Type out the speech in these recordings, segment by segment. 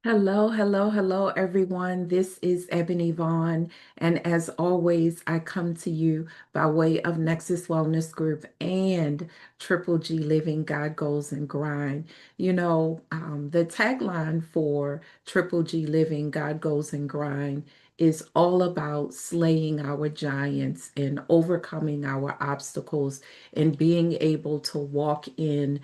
Hello, hello, hello, everyone. This is Ebony Vaughn. And as always, I come to you by way of Nexus Wellness Group and Triple G Living God Goals and Grind. The tagline for Triple G Living God Goals and Grind is all about slaying our giants and overcoming our obstacles and being able to walk in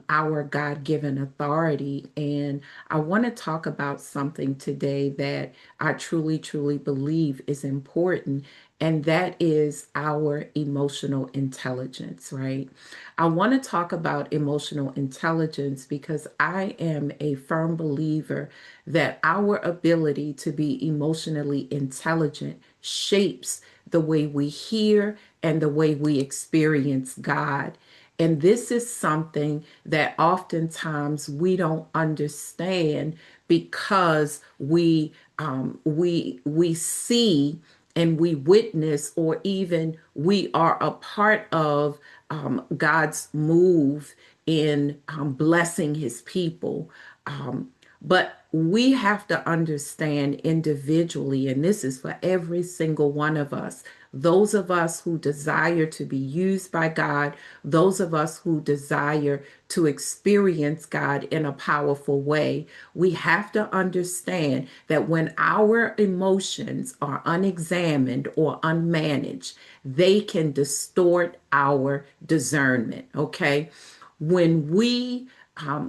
our God-given authority. And I want to talk about something today that I truly, truly believe is important, and that is our emotional intelligence, right? I want to talk about emotional intelligence because I am a firm believer that our ability to be emotionally intelligent shapes the way we hear and the way we experience God. And this is something that oftentimes we don't understand because we see and we witness, or even we are a part of God's move in blessing His people. But we have to understand individually, and this is for every single one of us, those of us who desire to be used by God, those of us who desire to experience God in a powerful way, we have to understand that when our emotions are unexamined or unmanaged, they can distort our discernment, okay? When we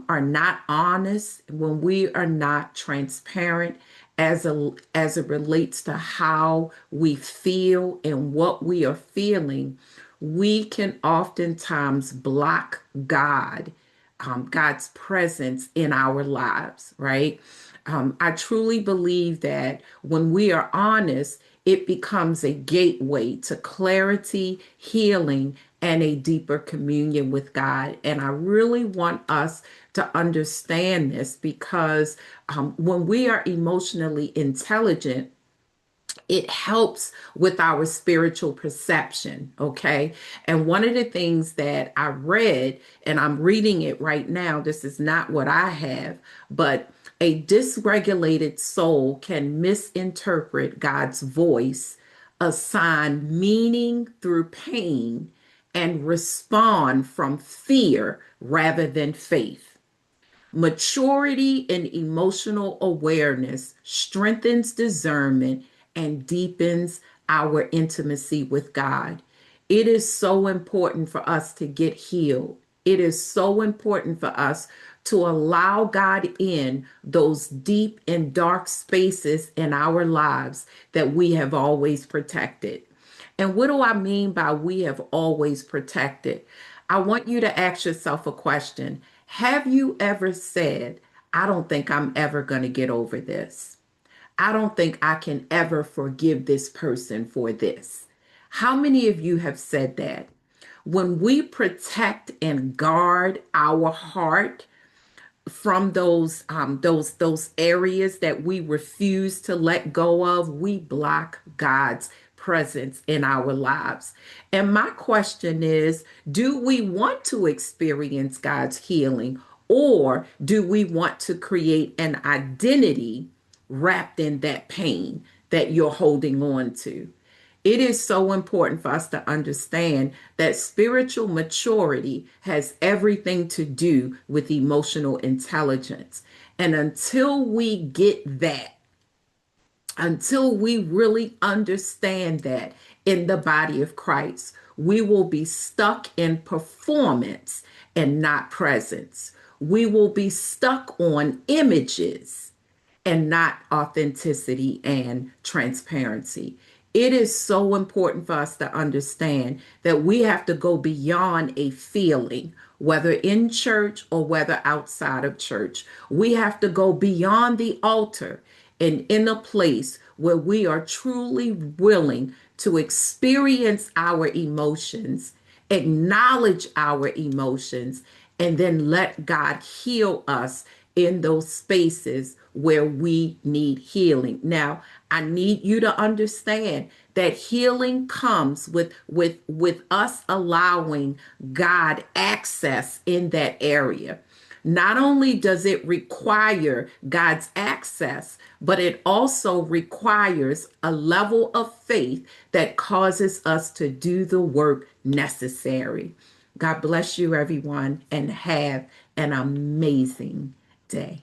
are not honest, when we are not transparent as it relates to how we feel and what we are feeling, we can oftentimes block God's presence in our lives, right? I truly believe that when we are honest, it becomes a gateway to clarity, healing, and a deeper communion with God. And I really want us to understand this because when we are emotionally intelligent, it helps with our spiritual perception, okay? And one of the things that I read, and I'm reading it right now, this is not what I have, but a dysregulated soul can misinterpret God's voice, assign meaning through pain, and respond from fear rather than faith. Maturity and emotional awareness strengthens discernment and deepens our intimacy with God. It is so important for us to get healed. It is so important for us to allow God in those deep and dark spaces in our lives that we have always protected. And what do I mean by we have always protected? I want you to ask yourself a question. Have you ever said, I don't think I'm ever going to get over this? I don't think I can ever forgive this person for this. How many of you have said that? When we protect and guard our heart from those areas that we refuse to let go of, we block God's presence in our lives. And my question is, do we want to experience God's healing, or do we want to create an identity wrapped in that pain that you're holding on to? It is so important for us to understand that spiritual maturity has everything to do with emotional intelligence. And until we get that, until we really understand that in the body of Christ, we will be stuck in performance and not presence. We will be stuck on images and not authenticity and transparency. It is so important for us to understand that we have to go beyond a feeling, whether in church or whether outside of church. We have to go beyond the altar and in a place where we are truly willing to experience our emotions, acknowledge our emotions, and then let God heal us in those spaces where we need healing. Now, I need you to understand that healing comes with us allowing God access in that area. Not only does it require God's access, but it also requires a level of faith that causes us to do the work necessary. God bless you, everyone, and have an amazing day.